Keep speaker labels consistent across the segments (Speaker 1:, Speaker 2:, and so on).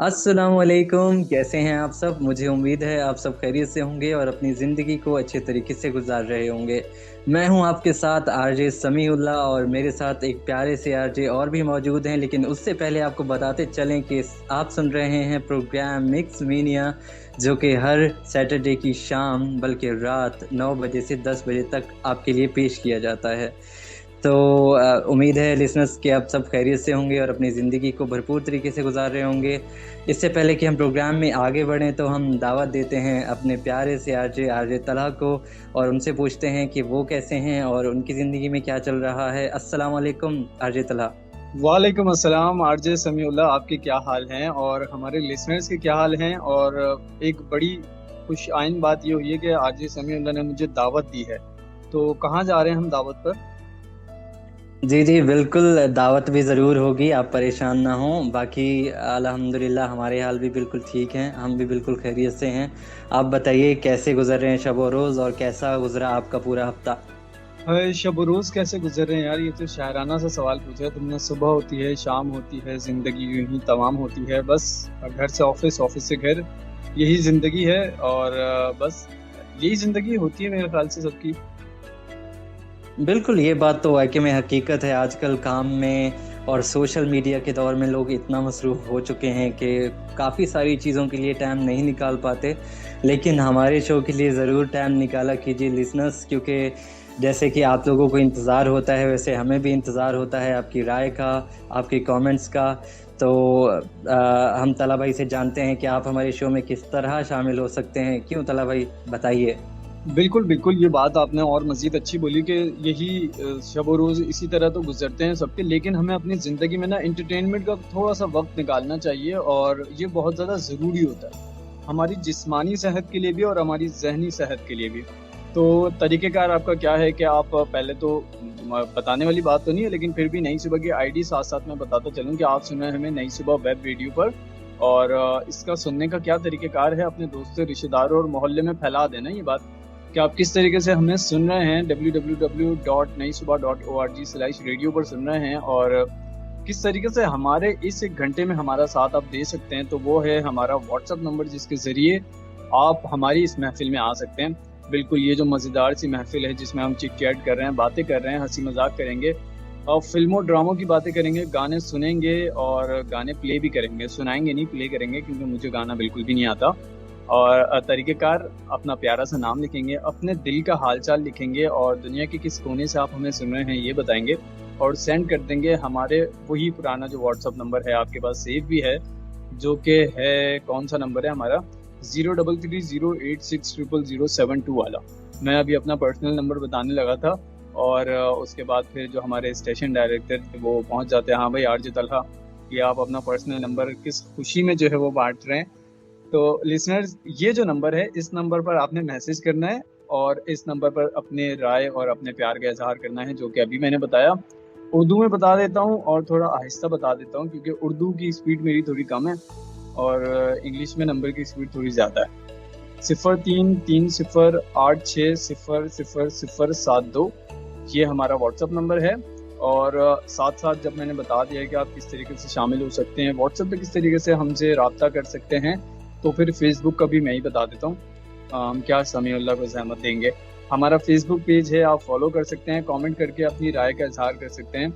Speaker 1: अस्सलामुअलैकुम, कैसे हैं आप सब? मुझे उम्मीद है आप सब खैरियत से होंगे और अपनी ज़िंदगी को अच्छे तरीके से गुज़ार रहे होंगे। मैं हूं आपके साथ आरजे समीउल्लाह और मेरे साथ एक प्यारे से आरजे और भी मौजूद हैं, लेकिन उससे पहले आपको बताते चलें कि आप सुन रहे हैं प्रोग्राम मिक्स मीनिया, जो कि हर सैटरडे की शाम बल्कि रात 9 बजे से 10 बजे तक आपके लिए पेश किया जाता है। तो उम्मीद है लिसनर्स कि आप सब खैरियत से होंगे और अपनी ज़िंदगी को भरपूर तरीके से गुजार रहे होंगे। इससे पहले कि हम प्रोग्राम में आगे बढ़ें तो हम दावत देते हैं अपने प्यारे से आरजे तलहा को और उनसे पूछते हैं कि वो कैसे हैं और उनकी ज़िंदगी में क्या चल रहा है। अस्सलाम वालेकुम आरजे तलहा।
Speaker 2: वालेकुम अस्सलाम आरजे समीउल्लाह, आपके क्या हाल हैं और हमारे लिसनर्स के क्या हाल हैं। और एक बड़ी खुश आइन बात ये हुई है कि आरजे समीउल्लाह ने मुझे दावत दी है। तो कहाँ जा रहे हैं हम दावत पर?
Speaker 1: जी जी बिल्कुल, दावत भी ज़रूर होगी, आप परेशान ना हों। बाकी अल्हम्दुलिल्लाह हमारे हाल भी बिल्कुल ठीक हैं, हम भी बिल्कुल खैरियत से हैं। आप बताइए कैसे गुज़र रहे हैं शब व रोज़ और कैसा गुज़रा आपका पूरा हफ़्ता?
Speaker 2: हाय, शब रोज़ कैसे गुजर रहे हैं यार, ये तो शायराना सा सवाल पूछा है तुमने। सुबह होती है, शाम होती है, जिंदगी यूं ही तमाम होती है। बस घर से ऑफिस, ऑफिस से घर, यही जिंदगी है। और बस यही जिंदगी होती है मेरे ख्याल से सबकी।
Speaker 1: बिल्कुल, ये बात तो वाक़ई में हकीकत है। आजकल काम में और सोशल मीडिया के दौर में लोग इतना मसरूफ़ हो चुके हैं कि काफ़ी सारी चीज़ों के लिए टाइम नहीं निकाल पाते। लेकिन हमारे शो के लिए ज़रूर टाइम निकाला कीजिए लिसनर्स, क्योंकि जैसे कि आप लोगों को इंतज़ार होता है, वैसे हमें भी इंतज़ार होता है आपकी राय का, आपके कमेंट्स का। तो हम तला भाई से जानते हैं कि आप हमारे शो में किस तरह शामिल हो सकते हैं। क्यों तला भाई, बताइए?
Speaker 2: बिल्कुल बिल्कुल, ये बात आपने और मजीद अच्छी बोली कि यही शब व रोज़ इसी तरह तो गुजरते हैं सबके। लेकिन हमें अपनी ज़िंदगी में ना एंटरटेनमेंट का थोड़ा सा वक्त निकालना चाहिए और ये बहुत ज़्यादा ज़रूरी होता है हमारी जिस्मानी सेहत के लिए भी और हमारी जहनी सेहत के लिए भी। तो तरीक़ेकार आपका क्या है कि आप पहले तो बताने वाली बात तो नहीं है, लेकिन फिर भी नई सुबह की आईडी साथ साथ मैं बताता चलूँ कि आप सुन रहे हैं हमें नई सुबह वेब रेडियो पर। और इसका सुनने का क्या तरीक़ेकार है, अपने दोस्तों, रिश्तेदारों और मोहल्ले में फैला देना ये बात कि आप किस तरीके से हमें सुन रहे हैं। www.naisubah.org/रेडियो पर सुन रहे हैं और किस तरीके से हमारे इस 1 घंटे में हमारा साथ आप दे सकते हैं। तो वो है हमारा व्हाट्सएप नंबर, जिसके ज़रिए आप हमारी इस महफ़िल में आ सकते हैं। बिल्कुल, ये जो मज़ेदार सी महफ़िल है जिसमें हम चिट-चैट कर रहे हैं, बातें कर रहे हैं, हँसी मज़ाक करेंगे और फ़िल्मों ड्रामों की बातें करेंगे, गाने सुनेंगे और गाने प्ले भी करेंगे। सुनाएँगे नहीं, प्ले करेंगे, क्योंकि मुझे गाना बिल्कुल भी नहीं आता। और तरीक़ेकार अपना प्यारा सा नाम लिखेंगे, अपने दिल का हाल-चाल लिखेंगे और दुनिया के किस कोने से आप हमें सुन रहे हैं ये बताएँगे और सेंड कर देंगे हमारे वही पुराना जो व्हाट्सएप नंबर है, आपके पास सेव भी है, जो कि है, कौन-सा नंबर है हमारा? 0330860072 वाला। मैं अभी अपना पर्सनल नंबर बताने लगा था और उसके बाद फिर जो हमारे स्टेशन डायरेक्टर थे वो पहुँच जाते हैं, हाँ भाई आरजे तलहा, ये आप अपना पर्सनल नंबर किस खुशी में जो है वो बाँट रहे हैं। तो लिसनर्स, ये जो नंबर है, इस नंबर पर आपने मैसेज करना है और इस नंबर पर अपने राय और अपने प्यार का इज़हार करना है, जो कि अभी मैंने बताया। उर्दू में बता देता हूँ और थोड़ा आहिस्ता बता देता हूँ, क्योंकि उर्दू की स्पीड मेरी थोड़ी कम है और इंग्लिश में नंबर की स्पीड थोड़ी ज़्यादा है। 033086000072, ये हमारा व्हाट्सएप नंबर है। और साथ-साथ जब मैंने बता दिया कि आप किस तरीके से शामिल हो सकते हैं, व्हाट्सएप पे किस तरीके से हमसे राब्ता कर सकते हैं, तो फिर फेसबुक का भी मैं ही बता देता हूँ। हम क्या समीउल्लाह को ज़हमत देंगे। हमारा फेसबुक पेज है, आप फॉलो कर सकते हैं, कमेंट करके अपनी राय का इज़हार कर सकते हैं।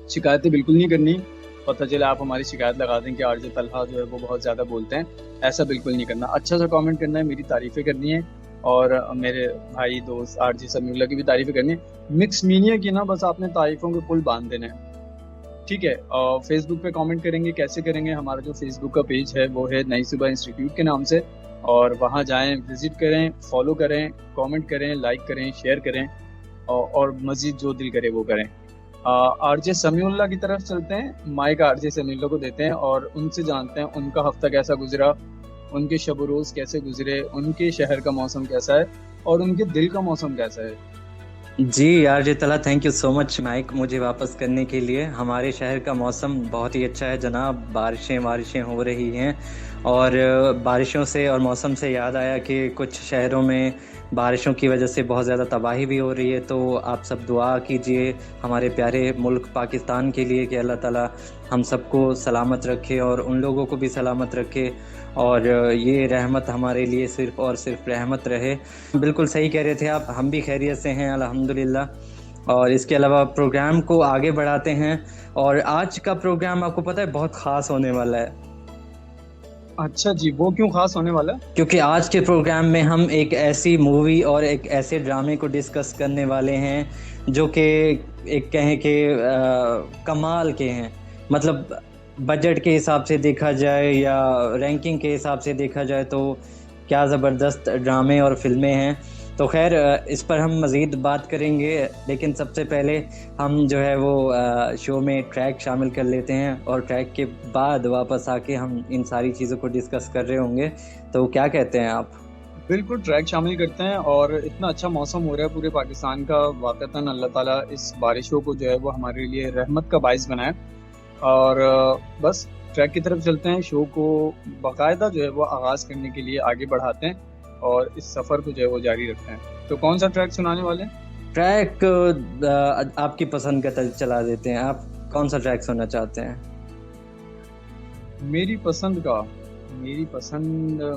Speaker 2: शिकायतें बिल्कुल नहीं करनी, पता चले आप हमारी शिकायत लगा दें कि आरजे तलहा जो है वो बहुत ज़्यादा बोलते हैं, ऐसा बिल्कुल नहीं करना। अच्छा सा कमेंट करना है, मेरी तारीफ़ें करनी है और मेरे भाई दोस्त आरजे समीउल्लाह की भी तारीफ़ें करनी है। मिक्स मीनिया की ना, बस आपने तारीफ़ों के पुल बाँध देने हैं, ठीक है? फेसबुक पे कमेंट करेंगे, कैसे करेंगे? हमारा जो फेसबुक का पेज है वो है नई सुबह इंस्टीट्यूट के नाम से, और वहाँ जाएँ, विज़िट करें, फॉलो करें, कमेंट करें, लाइक करें, शेयर करें और मज़ीद जो दिल करे वो करें। आरजे समीउल्लाह की तरफ चलते हैं, माइक आरजे समीउल्लाह को देते हैं और उनसे जानते हैं उनका हफ़्ता कैसा गुज़रा, उनके शब व रोज़ कैसे गुज़रे, उनके शहर का मौसम कैसा है और उनके दिल का मौसम कैसा है।
Speaker 1: जी, RJ Talha, thank you so much mic मुझे वापस करने के लिए। हमारे शहर का मौसम बहुत ही अच्छा है जनाब, बारिशें हो रही हैं और बारिशों से और मौसम से याद आया कि कुछ शहरों में बारिशों की वजह से बहुत ज़्यादा तबाही भी हो रही है। तो आप सब दुआ कीजिए हमारे प्यारे मुल्क पाकिस्तान के लिए कि अल्लाह ताला हम सबको सलामत रखे और उन लोगों को भी सलामत रखे, और ये रहमत हमारे लिए सिर्फ़ और सिर्फ़ रहमत रहे। बिल्कुल सही कह रहे थे आप, हम भी खैरियत से हैं अल्हम्दुलिल्लाह। और इसके अलावा प्रोग्राम को आगे बढ़ाते हैं, और आज का प्रोग्राम आपको पता है बहुत ख़ास होने वाला है।
Speaker 2: अच्छा जी, वो क्यों खास होने वाला है?
Speaker 1: क्योंकि आज के प्रोग्राम में हम एक ऐसी मूवी और एक ऐसे ड्रामे को डिस्कस करने वाले हैं जो कि एक कहें कि कमाल के हैं। मतलब बजट के हिसाब से देखा जाए या रैंकिंग के हिसाब से देखा जाए तो क्या ज़बरदस्त ड्रामे और फिल्में हैं। तो खैर इस पर हम मज़ीद बात करेंगे, लेकिन सबसे पहले हम जो है वो शो में ट्रैक शामिल कर लेते हैं, और ट्रैक के बाद वापस आके हम इन सारी चीज़ों को डिस्कस कर रहे होंगे। तो क्या कहते हैं आप?
Speaker 2: बिल्कुल ट्रैक शामिल करते हैं। और इतना अच्छा मौसम हो रहा है पूरे पाकिस्तान का, वाक़तन अल्लाह ताला इस बारिशों को जो है वो हमारे लिए रहमत का बाइस बनाए। और बस ट्रैक की तरफ चलते हैं, शो को बाकायदा जो है वो आगाज़ करने के लिए आगे बढ़ाते हैं और इस सफ़र को जो है वो जारी रखते हैं। तो कौन सा ट्रैक सुनाने वाले हैं?
Speaker 1: ट्रैक आपकी पसंद का चला देते हैं। आप कौन सा ट्रैक सुनना चाहते हैं?
Speaker 2: मेरी पसंद का,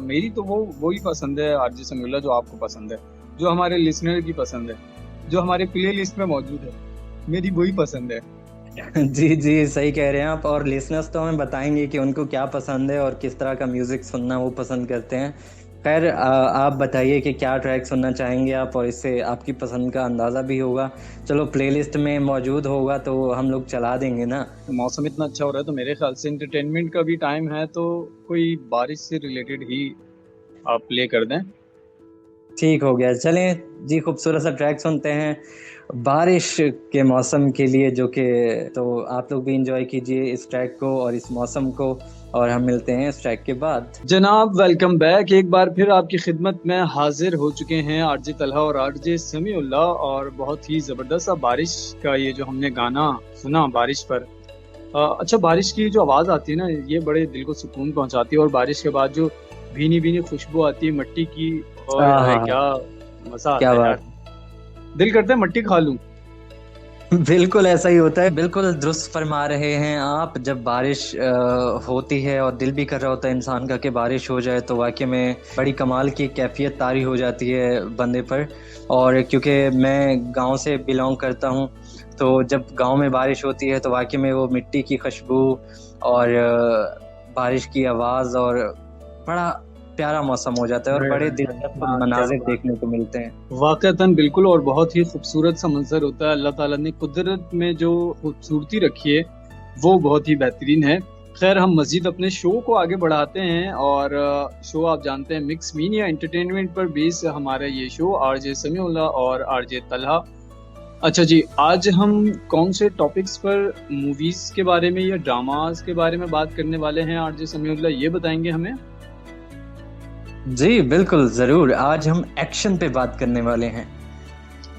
Speaker 2: मेरी तो वही पसंद है आरजे समीउल्लाह, जो आपको पसंद है, जो हमारे लिसनर की पसंद है, जो हमारे प्ले लिस्ट में मौजूद है, मेरी वही पसंद है।
Speaker 1: जी, जी, सही कह रहे हैं आप, और लिसनर्स तो हमें बताएँगे कि उनको क्या पसंद है और किस तरह का म्यूज़िक सुनना वो पसंद करते हैं। खैर आप बताइए कि क्या ट्रैक सुनना चाहेंगे आप, और इससे आपकी पसंद का अंदाज़ा भी होगा। चलो प्लेलिस्ट में मौजूद होगा तो हम लोग चला देंगे ना।
Speaker 2: मौसम इतना अच्छा हो रहा है तो मेरे ख्याल से एंटरटेनमेंट का भी टाइम है, तो कोई बारिश से रिलेटेड ही आप प्ले कर दें।
Speaker 1: ठीक हो गया, चलें जी, खूबसूरत सा ट्रैक सुनते हैं बारिश के मौसम के लिए, जो कि तो आप लोग भी एंजॉय कीजिए इस ट्रैक को और इस मौसम को, और हम मिलते हैं इस ट्रैक के बाद।
Speaker 2: जनाब वेलकम बैक, एक बार फिर आपकी खिदमत में हाजिर हो चुके हैं आरजे तलहा और आरजे समीउल्लाह। और बहुत ही ज़बरदस्त सा बारिश का ये जो हमने गाना सुना बारिश पर, अच्छा बारिश की जो आवाज़ आती है ना, ये बड़े दिल को सुकून पहुंचाती है। और बारिश के बाद जो भीनी भीनी खुशबू आती है मट्टी की, और
Speaker 1: हाँ,
Speaker 2: क्या मज़ा आता
Speaker 1: क्या
Speaker 2: है
Speaker 1: बात।
Speaker 2: यार, दिल करता है मट्टी खा लूं।
Speaker 1: बिल्कुल ऐसा ही होता है, बिल्कुल दुरुस्त फरमा रहे हैं आप। जब बारिश होती है और दिल भी कर रहा होता है इंसान का कि बारिश हो जाए, तो वाकई में बड़ी कमाल की कैफियत तारी हो जाती है बंदे पर। और क्योंकि मैं गांव से बिलोंग करता हूं, तो जब गांव में बारिश होती है तो वाकई में वो मिट्टी की खुशबू और बारिश की आवाज़, और बड़ा प्यारा मौसम हो जाता है और बड़े दिलचस्प मनाजिर देखने को मिलते हैं।
Speaker 2: वाक़तन बिल्कुल, और बहुत ही खूबसूरत सा मंजर होता है। अल्लाह ताला ने कुदरत में जो खूबसूरती रखी है वो बहुत ही बेहतरीन है। खैर हम मज़ीद अपने शो को आगे बढ़ाते हैं, और शो आप जानते हैं मिक्स मीडिया एंटरटेनमेंट पर बेस हमारा ये शो, आरजे समीउल्लाह और आरजे तलहा। अच्छा जी, आज हम कौन से टॉपिक्स पर, मूवीज़ के बारे में या ड्रामास के बारे में बात करने वाले हैं आरजे समीउल्लाह, ये बताएंगे हमें?
Speaker 1: जी बिल्कुल, ज़रूर। आज हम एक्शन पे बात करने वाले हैं।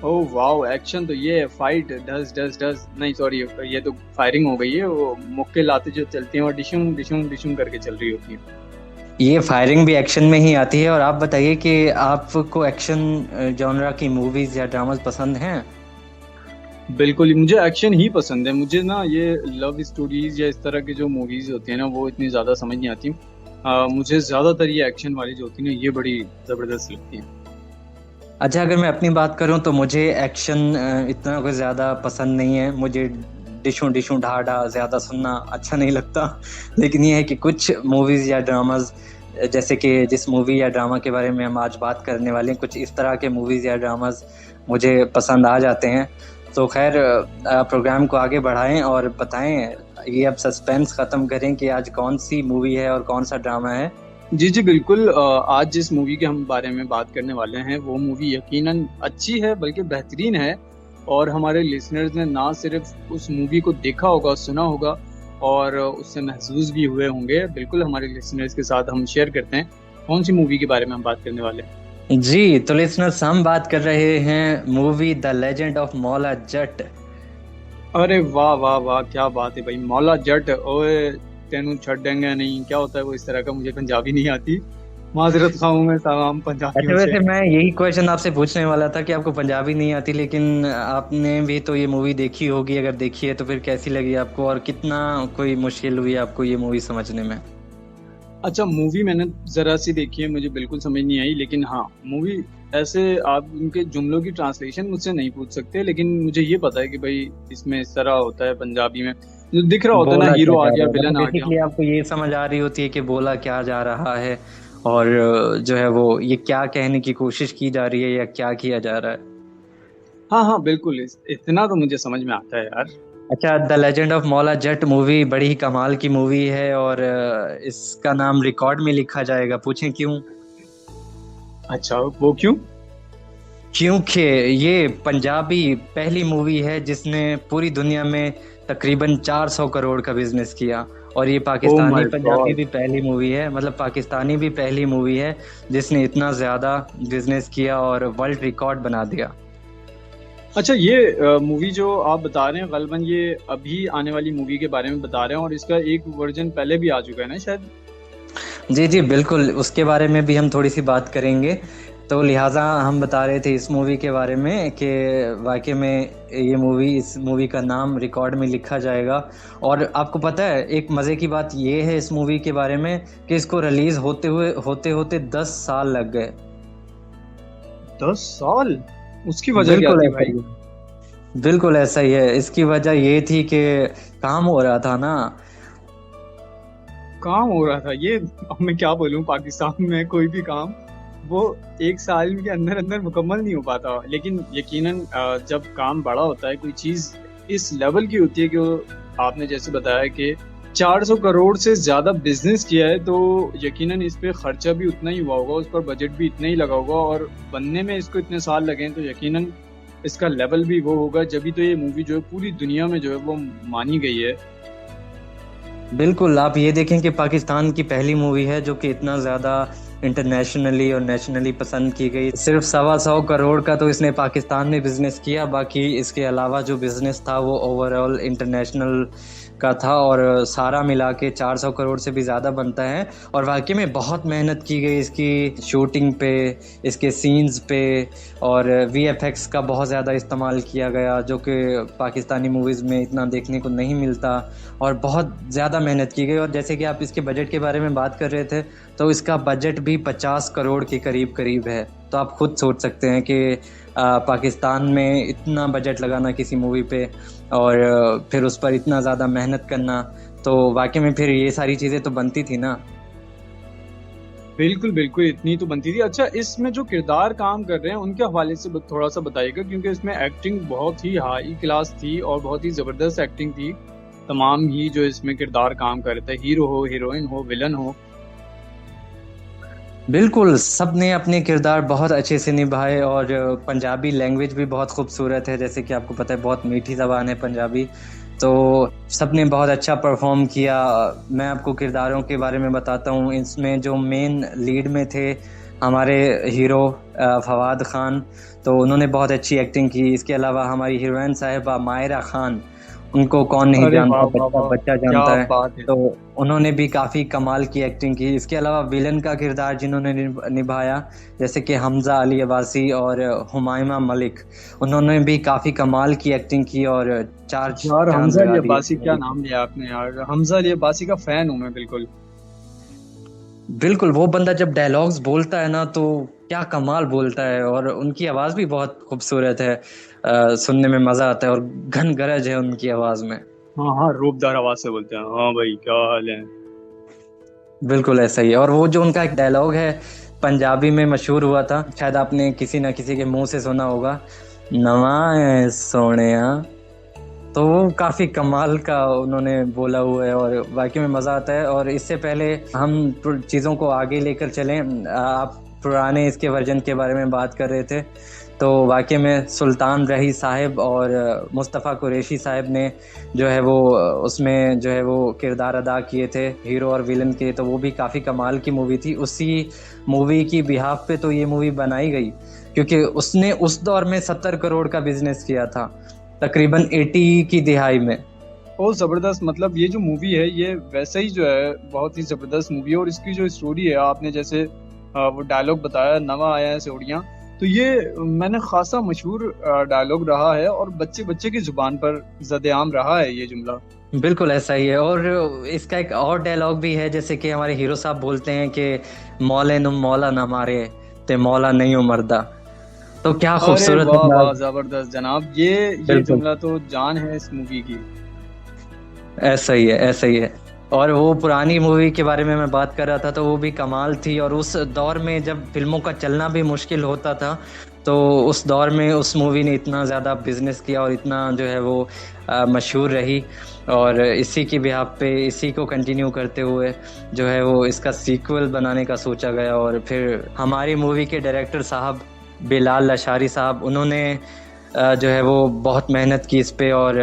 Speaker 2: ओह वाओ, एक्शन तो ये फाइट डस डस डस नहीं, सॉरी, ये तो फायरिंग हो गई है। वो मुक्के लाते जो चलती हैं और डिशुम डिशुम डिशुम करके चल रही होती है।
Speaker 1: ये फायरिंग भी एक्शन में ही आती है। और आप बताइए कि आपको एक्शन जॉनरा की मूवीज़ या ड्रामास पसंद हैं?
Speaker 2: बिल्कुल, मुझे एक्शन ही पसंद है। मुझे ना ये लव स्टोरीज या इस तरह की जो मूवीज होती है ना, वो इतनी ज़्यादा समझ नहीं आती। मुझे ज़्यादातर ये एक्शन वाली जो होती है ना, ये बड़ी ज़बरदस्त लगती है।
Speaker 1: अच्छा, अगर मैं अपनी बात करूं तो मुझे एक्शन इतना कोई ज़्यादा पसंद नहीं है। मुझे डिशूं डिशूं ढा ढा ज़्यादा सुनना अच्छा नहीं लगता। लेकिन ये है कि कुछ मूवीज़ या ड्रामास, जैसे कि जिस मूवी या ड्रामा के बारे में हम आज बात करने वाले हैं, कुछ इस तरह के मूवीज़ या ड्रामास मुझे पसंद आ जाते हैं। तो खैर प्रोग्राम को आगे बढ़ाएं और बताएं, ये अब सस्पेंस ख़त्म करें कि आज कौन सी मूवी है और कौन सा ड्रामा है।
Speaker 2: जी जी बिल्कुल, आज जिस मूवी के हम बारे में बात करने वाले हैं वो मूवी यकीनन अच्छी है, बल्कि बेहतरीन है। और हमारे लिसनर्स ने ना सिर्फ उस मूवी को देखा होगा, सुना होगा, और उससे महसूस भी हुए होंगे। बिल्कुल हमारे लिसनर्स के साथ हम शेयर करते हैं कौन सी मूवी के बारे में हम बात करने वाले हैं।
Speaker 1: जी, तो लिसनर्स, हम बात कर रहे हैं movie the legend of Maula Jatt.
Speaker 2: अरे वाह वाह वाह, क्या बात है भाई, मौला जट। ओए तेनू छड़ देंगे नहीं, क्या होता है वो, इस तरह का, मुझे पंजाबी नहीं आती। माजरत खा हूं मैं तमाम
Speaker 1: अच्छा,
Speaker 2: पंजाबियों से।
Speaker 1: वैसे मैं यही क्वेश्चन आपसे पूछने वाला था कि आपको पंजाबी नहीं आती, लेकिन आपने भी तो ये मूवी देखी होगी। अगर देखी है तो फिर कैसी लगी आपको, और कितना कोई मुश्किल हुई आपको ये मूवी समझने में?
Speaker 2: अच्छा, मूवी मैंने जरा सी देखी है, मुझे बिल्कुल समझ नहीं आई, लेकिन हाँ मूवी ऐसे आप उनके जुमलों की ट्रांसलेशन मुझसे नहीं पूछ सकते, लेकिन मुझे ये पता है कि भाई इसमें इस तरह होता है पंजाबी में, जो दिख रहा होता है ना,
Speaker 1: बोला क्या
Speaker 2: हीरो आ
Speaker 1: जा
Speaker 2: गया,
Speaker 1: रहा है, मतलब
Speaker 2: विलन आ गया।
Speaker 1: बेसिकली आपको ये समझ आ रही होती है कि बोला क्या जा रहा है, और जो है वो ये क्या कहने की कोशिश की जा रही है या क्या किया जा रहा है।
Speaker 2: हाँ हाँ बिल्कुल, इतना तो मुझे समझ में आता है यार।
Speaker 1: अच्छा, the legend of Maula Jatt movie बड़ी ही कमाल की मूवी है, और इसका नाम रिकॉर्ड में लिखा जाएगा। पूछें क्यों?
Speaker 2: अच्छा, वो क्यों?
Speaker 1: क्योंकि ये पंजाबी पहली मूवी है जिसने पूरी दुनिया में तकरीबन 400 करोड़ का बिजनेस किया, और ये
Speaker 2: ओ
Speaker 1: पाकिस्तानी
Speaker 2: माय
Speaker 1: पंजाबी
Speaker 2: गॉड।
Speaker 1: भी पहली मूवी है, मतलब पाकिस्तानी भी पहली मूवी है जिसने इतना ज़्यादा बिजनेस किया और वर्ल्ड रिकॉर्ड बना दिया।
Speaker 2: अच्छा, ये मूवी जो आप बता रहे हैं गलबन ये अभी आने वाली मूवी के बारे में बता रहे हैं, और इसका एक वर्जन पहले भी आ चुका है ना शायद।
Speaker 1: जी जी बिल्कुल, उसके बारे में भी हम थोड़ी सी बात करेंगे। तो लिहाजा हम बता रहे थे इस मूवी के बारे में कि वाकई में ये मूवी, इस मूवी का नाम रिकॉर्ड में लिखा जाएगा। और आपको पता है एक मज़े की बात ये है इस मूवी के बारे में कि इसको रिलीज़ होते होते 10 साल लग गए।
Speaker 2: 10 साल? उसकी वजह क्या
Speaker 1: बिल्कुल
Speaker 2: थी
Speaker 1: ऐसा
Speaker 2: भाई?
Speaker 1: ही है, बिल्कुल ऐसा ही है। इसकी वजह ये थी कि काम हो रहा था ना।
Speaker 2: काम हो रहा था ये? अब मैं क्या बोलूं, पाकिस्तान में कोई भी काम वो एक साल के अंदर अंदर मुकम्मल नहीं हो पाता, लेकिन यकीनन जब काम बड़ा होता है, कोई चीज इस लेवल की होती है कि आपने जैसे बताया कि 400 करोड़ से ज्यादा बिजनेस किया है, तो यकीनन इस पे खर्चा भी उतना ही हुआ होगा, उस पर बजट भी इतना ही लगा होगा, और बनने में इसको इतने साल लगे हैं, तो यकीनन इसका लेवल भी वो होगा, जभी तो ये मूवी जो है पूरी दुनिया में जो है वो मानी गई है।
Speaker 1: बिल्कुल, आप ये देखें कि पाकिस्तान की पहली मूवी है जो कि इतना ज़्यादा इंटरनेशनली और नेशनली पसंद की गई। सिर्फ 125 करोड़ का तो इसने पाकिस्तान में बिजनेस किया, बाकी इसके अलावा जो बिजनेस था वो ओवरऑल इंटरनेशनल का था, और सारा मिला के 400 करोड़ से भी ज़्यादा बनता है। और वाकई में बहुत मेहनत की गई इसकी शूटिंग पे, इसके सीन्स पे, और वीएफएक्स का बहुत ज़्यादा इस्तेमाल किया गया जो कि पाकिस्तानी मूवीज़ में इतना देखने को नहीं मिलता, और बहुत ज़्यादा मेहनत की गई। और जैसे कि आप इसके बजट के बारे में बात कर रहे थे, तो इसका बजट भी 50 करोड़ के करीब करीब है। तो आप खुद सोच सकते हैं कि पाकिस्तान में इतना बजट लगाना किसी मूवी पे, और फिर उस पर इतना ज़्यादा मेहनत करना, तो वाकई में फिर ये सारी चीज़ें तो बनती थी ना।
Speaker 2: बिल्कुल बिल्कुल, इतनी तो बनती थी। अच्छा, इसमें जो किरदार काम कर रहे हैं उनके हवाले से थोड़ा सा बताइएगा, क्योंकि इसमें एक्टिंग बहुत ही हाई क्लास थी और बहुत ही जबरदस्त एक्टिंग थी। तमाम ही जो इसमें किरदार काम कर रहे थे, हीरो हो, हीरोइन हो, विलन हो।
Speaker 1: बिल्कुल, सब ने अपने किरदार बहुत अच्छे से निभाए, और पंजाबी लैंग्वेज भी बहुत खूबसूरत है, जैसे कि आपको पता है बहुत मीठी ज़बान है पंजाबी। तो सब ने बहुत अच्छा परफॉर्म किया। मैं आपको किरदारों के बारे में बताता हूँ। इसमें जो मेन लीड में थे हमारे हीरो फवाद खान, तो उन्होंने बहुत अच्छी एक्टिंग की। इसके अलावा हमारी हीरोइन साहिबा मायरा खान, उनको कौन नहीं
Speaker 2: अरे वाह
Speaker 1: जानता,
Speaker 2: वाह
Speaker 1: बच्चा
Speaker 2: वाह,
Speaker 1: बच्चा
Speaker 2: क्या
Speaker 1: जानता है।
Speaker 2: बात है।
Speaker 1: तो उन्होंने भी काफ़ी कमाल की एक्टिंग की। इसके अलावा विलन का किरदार जिन्होंने निभाया, जैसे कि हमज़ा अली अब्बासी और हुमायूमा मलिक, उन्होंने भी काफ़ी कमाल की एक्टिंग की और चार
Speaker 2: यार
Speaker 1: चांद
Speaker 2: हमजा अली
Speaker 1: लगा दिए
Speaker 2: अब्बासी,
Speaker 1: इस
Speaker 2: क्या
Speaker 1: मूवी को।
Speaker 2: नाम लिया आपने यार, हमजा अली अब्बासी का फैन हूं मैं बिल्कुल।
Speaker 1: बिल्कुल, वो बंदा जब डायलॉग्स बोलता है ना तो क्या कमाल बोलता है, और उनकी आवाज़ भी बहुत खूबसूरत है। सुनने में मज़ा आता है, और घन गरज है उनकी आवाज़ में।
Speaker 2: हाँ हाँ, रूपदार आवाज से बोलते हैं, हाँ भाई क्या हाल है।
Speaker 1: बिल्कुल ऐसा ही है। और वो जो उनका एक डायलॉग है पंजाबी में मशहूर हुआ था, शायद आपने किसी ना किसी के मुंह से सुना होगा, नवा है सोनिया। तो वो काफ़ी कमाल का उन्होंने बोला हुआ है, और वाकई में मज़ा आता है। और इससे पहले हम चीज़ों को आगे लेकर चलें, आप पुराने इसके वर्जन के बारे में बात कर रहे थे, तो वाकई में सुल्तान रही साहब और मुस्तफ़ा कुरैशी साहब ने जो है वो उसमें जो है वो किरदार अदा किए थे हीरो और विलन के। तो वो भी काफ़ी कमाल की मूवी थी। उसी मूवी की बिहाफ पे तो ये मूवी बनाई गई, क्योंकि उसने उस दौर में 70 करोड़ का बिजनेस किया था, तकरीबन 80 की दिहाई में।
Speaker 2: बहुत जबरदस्त, मतलब ये जो मूवी है ये वैसे ही जो है बहुत ही जबरदस्त मूवी है, और इसकी जो स्टोरी है आपने जैसे वो डायलॉग बताया, नवा आया है सोड़ियाँ। तो ये मैंने खासा मशहूर डायलॉग रहा है और बच्चे बच्चे की जुबान पर ज़द-ए-आम रहा है ये जुमला।
Speaker 1: बिल्कुल ऐसा ही है। और इसका एक और डायलॉग भी है, जैसे कि हमारे हीरो साहब बोलते हैं कि मौले नुम मौला न मारे ते मौला नहीं हो मर्दा। तो क्या
Speaker 2: अरे
Speaker 1: खूबसूरत
Speaker 2: वाह वाह,
Speaker 1: अंदाज।
Speaker 2: जबरदस्त जनाब, ये
Speaker 1: बिल्कुल
Speaker 2: जुमला तो जान है इस मूवी की।
Speaker 1: ऐसा ही है, ऐसा ही है। और वो पुरानी मूवी के बारे में मैं बात कर रहा था, तो वो भी कमाल थी। और उस दौर में जब फिल्मों का चलना भी मुश्किल होता था, तो उस दौर में उस मूवी ने इतना ज़्यादा बिजनेस किया और इतना जो है वो मशहूर रही। और इसी की बिहाफ पे, इसी को कंटिन्यू करते हुए जो है वो इसका सीक्वल बनाने का सोचा गया। और फिर हमारी मूवी के डायरेक्टर साहब बिलाल लशारी साहब, उन्होंने जो है वो बहुत मेहनत की इस पे। और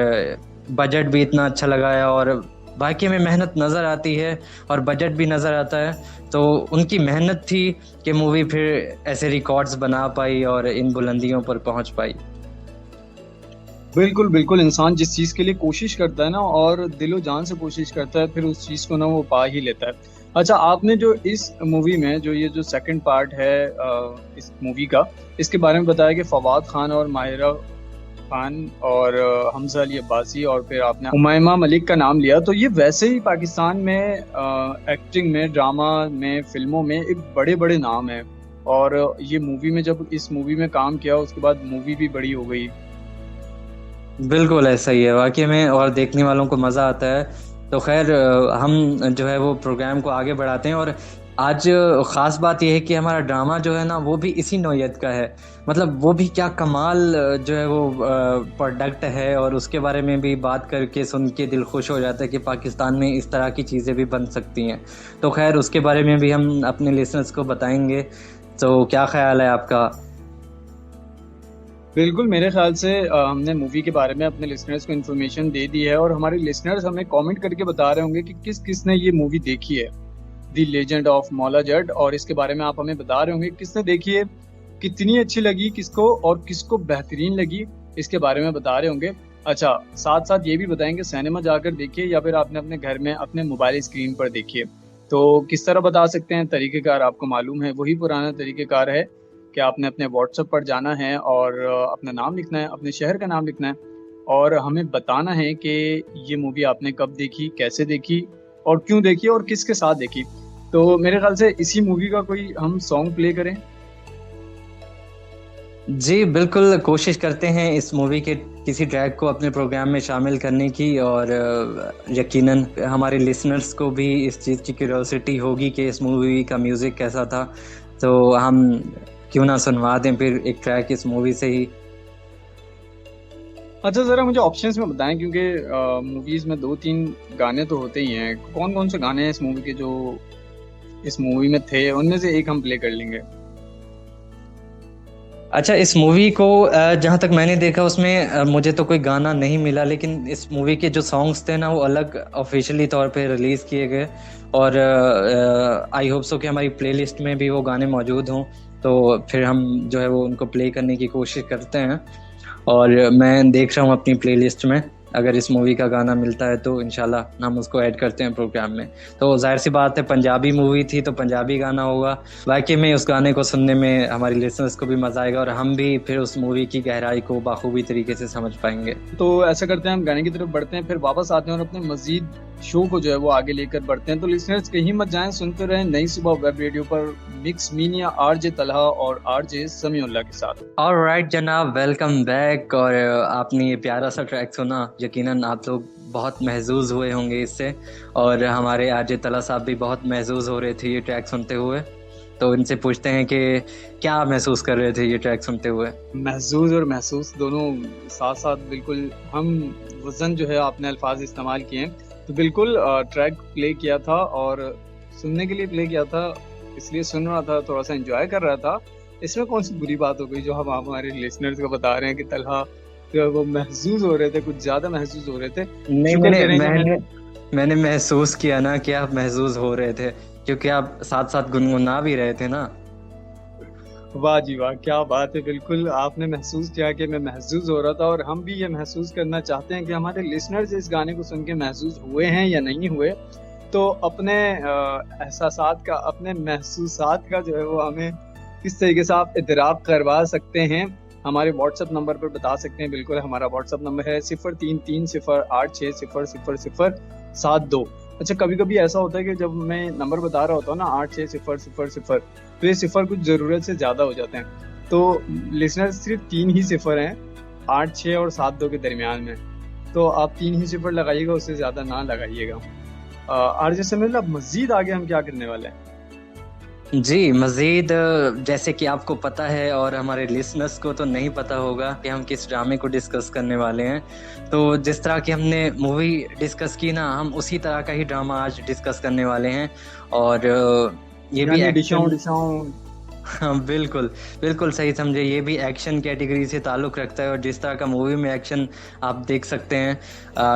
Speaker 1: बजट भी इतना अच्छा लगाया, और वाकई में मेहनत नज़र आती है और बजट भी नज़र आता है। तो उनकी मेहनत थी कि मूवी फिर ऐसे रिकॉर्ड्स बना पाई और इन बुलंदियों पर पहुंच पाई।
Speaker 2: बिल्कुल बिल्कुल, इंसान जिस चीज़ के लिए कोशिश करता है ना, और दिलो जान से कोशिश करता है, फिर उस चीज़ को ना वो पा ही लेता है। अच्छा, आपने जो इस मूवी में जो ये जो सेकंड पार्ट है इस मूवी का, इसके बारे में बताया कि फवाद खान और माहिरा खान और हमजा अली अब्बासी, और फिर आपने हुमायमा मलिक का नाम लिया। तो ये वैसे ही पाकिस्तान में एक्टिंग में, ड्रामा में, फिल्मों में एक बड़े बड़े नाम हैं। और ये मूवी में, जब इस मूवी में काम किया उसके बाद मूवी भी बड़ी हो गई।
Speaker 1: बिल्कुल ऐसा ही है वाकई में, और देखने वालों को मज़ा आता है। तो खैर, हम जो है वो प्रोग्राम को आगे बढ़ाते हैं। और आज ख़ास बात यह है कि हमारा ड्रामा जो है ना, वो भी इसी नौइयत का है। मतलब वो भी क्या कमाल जो है वो प्रोडक्ट है। और उसके बारे में भी बात करके, सुन के दिल खुश हो जाता है कि पाकिस्तान में इस तरह की चीज़ें भी बन सकती हैं। तो खैर, उसके बारे में भी हम अपने लिसनर्स को बताएंगे। तो क्या ख्याल है आपका?
Speaker 2: बिल्कुल, मेरे ख्याल से हमने मूवी के बारे में अपने लिसनर्स को इन्फॉर्मेशन दे दी है, और हमारे लिसनर्स हमें कमेंट करके बता रहे होंगे कि किस किस ने ये मूवी देखी है, the legend of Maula Jatt. और इसके बारे में आप हमें बता रहे होंगे किसने देखी है, कितनी अच्छी लगी किसको, और किसको बेहतरीन लगी, इसके बारे में बता रहे होंगे। अच्छा, साथ साथ ये भी बताएंगे सिनेमा जाकर देखिए या फिर आपने अपने घर में अपने मोबाइल स्क्रीन पर देखिए। तो किस तरह बता सकते हैं, तरीक़ेकार आपको मालूम है, वही पुराना तरीक़ेकार है कि आपने अपने व्हाट्सएप पर जाना है और अपना नाम लिखना है, अपने शहर का नाम लिखना है, और हमें बताना है कि ये मूवी आपने कब देखी, कैसे देखी, और क्यों देखी, और किसके साथ देखी। तो मेरे ख्याल से इसी मूवी का कोई हम सॉन्ग प्ले करें।
Speaker 1: जी बिल्कुल, कोशिश करते हैं इस मूवी के किसी ट्रैक को अपने प्रोग्राम में शामिल करने की। और यकीनन हमारे लिसनर्स को भी इस चीज़ की क्यूरियोसिटी होगी कि इस मूवी का म्यूज़िक कैसा था। तो हम क्यों ना सुनवा दें फिर एक ट्रैक इस मूवी से ही।
Speaker 2: अच्छा, ज़रा मुझे ऑप्शंस में बताएं, क्योंकि मूवीज़ में 2-3 गाने तो होते ही हैं। कौन कौन से गाने हैं इस मूवी के जो इस मूवी में थे, उनमें से एक हम प्ले कर लेंगे।
Speaker 1: अच्छा, इस मूवी को जहाँ तक मैंने देखा उसमें मुझे तो कोई गाना नहीं मिला, लेकिन इस मूवी के जो सॉन्ग्स थे ना, वो अलग ऑफिशियली तौर पे रिलीज़ किए गए। और आई होप सो कि हमारी प्लेलिस्ट में भी वो गाने मौजूद हों। तो फिर हम जो है वो उनको प्ले करने की कोशिश करते हैं। और मैं देख रहा हूँ अपनी प्लेलिस्ट में, अगर इस मूवी का गाना मिलता है तो इंशाल्लाह हम उसको ऐड करते हैं प्रोग्राम में। तो जाहिर सी बात है, पंजाबी मूवी थी तो पंजाबी गाना होगा। वाकई में उस गाने को सुनने में हमारे लिसनर्स को भी मज़ा आएगा, और हम भी फिर उस मूवी की गहराई को बाखूबी तरीके से समझ पाएंगे।
Speaker 2: तो ऐसा करते हैं, हम गाने की तरफ बढ़ते हैं, फिर वापस आते हैं और अपने मजीद शो को जो है वो आगे लेकर बढ़ते हैं। तो लिसनर्स कहीं मत जाएं, सुनते रहें नई सुबह वेब रेडियो पर, मिक्स मीनिया आरजे तलहा और आरजे समीउल्लाह के साथ।
Speaker 1: ऑलराइट जनाब, वेलकम बैक। और आपने ये प्यारा सा ट्रैक सुना, यकीनन आप लोग बहुत महजूज हुए होंगे इससे। और हमारे आरजे तला साहब भी बहुत महजूज हो रहे थे ये ट्रैक सुनते हुए। तो इनसे पूछते हैं कि क्या महसूस कर रहे थे ये ट्रैक सुनते हुए।
Speaker 2: महजूज और महसूस दोनों साथ साथ, बिल्कुल हम वजन जो है आपने अल्फाज इस्तेमाल किए हैं। तो बिल्कुल ट्रैक प्ले किया था, और सुनने के लिए प्ले किया था, इसलिए सुन रहा था, थोड़ा सा एंजॉय कर रहा था। इसमें कौन सी बुरी बात हो गई जो हम हमारे लिसनर्स को बता रहे हैं कि तलहा जो वो महजूज हो रहे थे, कुछ ज्यादा महजूज हो रहे थे।
Speaker 1: नहीं,
Speaker 2: शुक्र करेंगे
Speaker 1: मैंने महसूस किया ना कि आप महजूज हो रहे थे, क्योंकि आप साथ साथ गुनगुना भी रहे थे ना।
Speaker 2: वाह जी वाह, क्या बात है। बिल्कुल आपने महसूस किया कि मैं महसूस हो रहा था, और हम भी ये महसूस करना चाहते हैं कि हमारे लिसनर्स इस गाने को सुन के महसूस हुए हैं या नहीं हुए। तो अपने एहसासात का, अपने महसूसात का जो है वो हमें किस तरीके से आप इदराक करवा सकते हैं, हमारे व्हाट्सएप नंबर पर बता सकते हैं। बिल्कुल, हमारा व्हाट्सएप नंबर है 0330860072। अच्छा, कभी कभी ऐसा होता है कि जब मैं नंबर बता रहा होता हूँ ना 860000, तो ये सिफर कुछ ज़रूरत से ज़्यादा हो जाते हैं। तो लिसनर सिर्फ 3 ही सिफर हैं 8, 6 और 7, 2 के दरमियान में। तो आप 3 ही सिफर लगाइएगा, उससे ज़्यादा ना लगाइएगा। आरजे समीर, अब मज़ीद आगे हम क्या करने वाले हैं?
Speaker 1: जी, मज़ीद जैसे कि आपको पता है और हमारे लिसनर्स को तो नहीं पता होगा कि हम किस ड्रामे को डिस्कस करने वाले हैं। तो जिस तरह की हमने मूवी डिस्कस की ना, हम उसी तरह का ही ड्रामा आज डिस्कस करने वाले हैं। और ये भी
Speaker 2: यानी
Speaker 1: एक्शन।
Speaker 2: डिशाओं।
Speaker 1: हाँ, बिल्कुल, बिल्कुल सही समझे। ये भी एक्शन कैटेगरी से ताल्लुक़ रखता है और जिस तरह का मूवी में एक्शन आप देख सकते हैं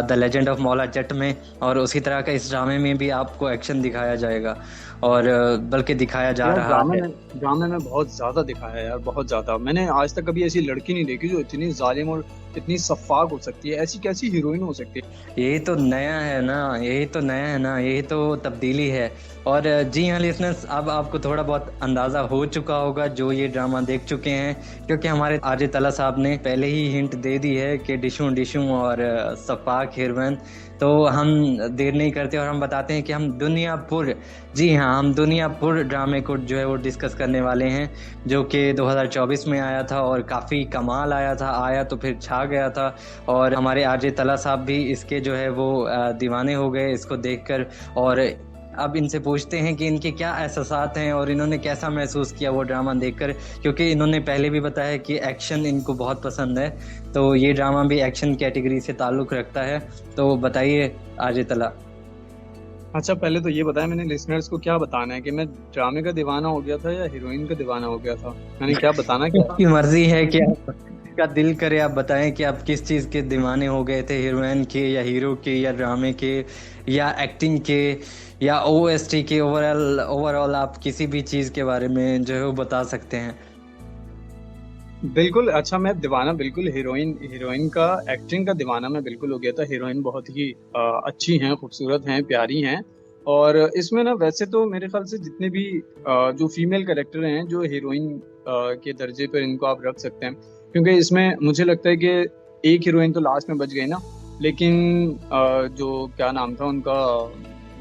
Speaker 1: the legend of Maula Jatt में, और उसी तरह का इस ड्रामे में भी आपको एक्शन दिखाया जाएगा और बल्कि दिखाया जा
Speaker 2: यार
Speaker 1: रहा है।
Speaker 2: ड्रामे में बहुत ज्यादा दिखाया है यार, बहुत ज्यादा। मैंने आज तक कभी ऐसी लड़की नहीं देखी जो इतनी जालिम और इतनी सफाक हो सकती है। ऐसी कैसी हीरोइन हो सकती है?
Speaker 1: यही तो नया है ना, यही तो नया है ना, यही तो तब्दीली है। और जी हाँ लिसनर्स, अब आपको थोड़ा बहुत अंदाज़ा हो चुका होगा जो ये ड्रामा देख चुके हैं, क्योंकि हमारे आरजे तला साहब ने पहले ही हिंट दे दी है कि डिशूं डिशूं और सफाक हिरवन। तो हम देर नहीं करते और हम बताते हैं कि हम दुनियापुर, जी हाँ, हम दुनियापुर ड्रामे को जो है वो डिस्कस करने वाले हैं, जो कि 2024 में आया था और काफ़ी कमाल आया था। आया तो फिर छा गया था और हमारे आरजे तला साहब भी इसके जो है वो दीवाने हो गए इसको देखकर। और अब इनसे पूछते हैं कि इनके क्या एहसासात हैं और इन्होंने कैसा महसूस किया वो ड्रामा देखकर, क्योंकि इन्होंने पहले भी बताया कि एक्शन इनको बहुत पसंद है। तो ये ड्रामा भी एक्शन कैटेगरी से ताल्लुक़ रखता है। तो बताइए आरजे तला।
Speaker 2: अच्छा, पहले तो ये बताया मैंने लिसनर्स को क्या बताना है, कि मैं ड्रामे का दीवाना हो गया था या हीरोइन का दीवाना हो गया था? मैंने क्या बताना क्या है?
Speaker 1: आपकी मर्जी है कि आपका दिल करे आप बताएं कि आप किस चीज़ के दीवाने हो गए थे, हीरोइन के या हीरो के या ड्रामे के या एक्टिंग के या ओएसटी के। ओवरऑल आप किसी भी चीज़ के बारे में जो है वो बता सकते हैं।
Speaker 2: बिल्कुल। अच्छा, मैं दीवाना बिल्कुल हीरोइन का, एक्टिंग का दीवाना मैं बिल्कुल हो गया था। हीरोइन बहुत ही अच्छी हैं, खूबसूरत हैं, प्यारी हैं। और इसमें ना वैसे तो मेरे ख्याल से जितने भी जो फीमेल कैरेक्टर हैं जो हीरोइन के दर्जे पर इनको आप रख सकते हैं, क्योंकि इसमें मुझे लगता है कि एक हीरोइन तो लास्ट में बच गई ना, लेकिन जो क्या नाम था उनका,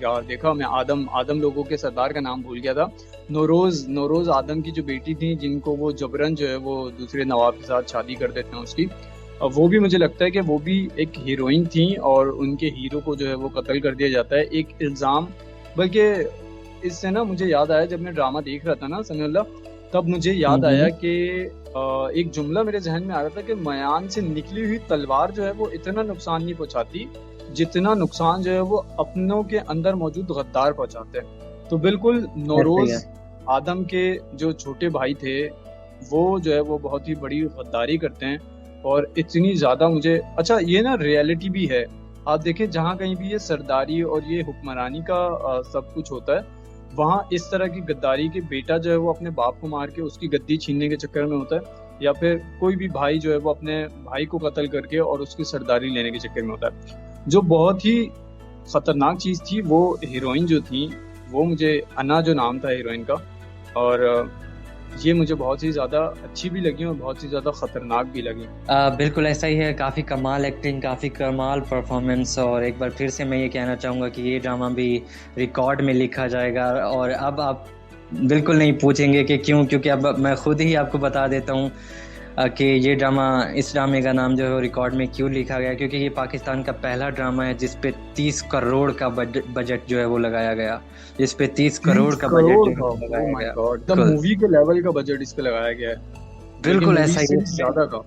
Speaker 2: यार देखा मैं, आदम आदम लोगों के सरदार का नाम भूल गया था। नौरोज आदम की जो बेटी थी, जिनको वो जबरन जो है वो दूसरे नवाब के साथ शादी कर देते हैं उसकी, वो भी मुझे लगता है कि वो भी एक हीरोइन थी और उनके हीरो को जो है वो कत्ल कर दिया जाता है, एक इल्ज़ाम। बल्कि इससे ना मुझे याद आया, जब मैं ड्रामा देख रहा था ना समीउल्लाह, तब मुझे याद आया कि एक जुमला मेरे जहन में आ रहा था कि मयान से निकली हुई तलवार जो है वो इतना नुकसान नहीं पहुंचाती जितना नुकसान जो है वो अपनों के अंदर मौजूद गद्दार पहुंचाते हैं। तो बिल्कुल नौरोज आदम के जो छोटे भाई थे, वो जो है वो बहुत ही बड़ी गद्दारी करते हैं। और इतनी ज़्यादा मुझे, अच्छा ये ना रियलिटी भी है, आप देखें जहाँ कहीं भी ये सरदारी और ये हुक्मरानी का सब कुछ होता है, वहाँ इस तरह की गद्दारी के बेटा जो है वो अपने बाप को मार के उसकी गद्दी छीनने के चक्कर में होता है, या फिर कोई भी भाई जो है वो अपने भाई को कत्ल करके और उसकी सरदारी लेने के चक्कर में होता है। जो बहुत ही खतरनाक चीज़ थी, वो हीरोइन जो थी, वो मुझे, अन्ना जो नाम था हीरोइन का, और ये मुझे बहुत ही ज़्यादा अच्छी भी लगी और बहुत ही ज़्यादा ख़तरनाक भी लगी।
Speaker 1: बिल्कुल ऐसा ही है, काफ़ी कमाल एक्टिंग, काफ़ी कमाल परफॉर्मेंस। और एक बार फिर से मैं ये कहना चाहूँगा कि ये ड्रामा भी रिकॉर्ड में लिखा जाएगा। और अब आप बिल्कुल नहीं पूछेंगे कि क्यों, क्योंकि अब मैं खुद ही आपको बता देता हूँ कि ये ड्रामा, इस ड्रामे का नाम जो है रिकॉर्ड में क्यों लिखा गया, क्योंकि ये पाकिस्तान का पहला ड्रामा है जिस पे 30 करोड़ का बजट जो है वो लगाया गया, जिस पे 30 करोड़ का बजट लगाया गया।
Speaker 2: मूवी के लेवल का बजट इस पे लगाया गया है।
Speaker 1: बिल्कुल ऐसा ही
Speaker 2: ज़्यादा का।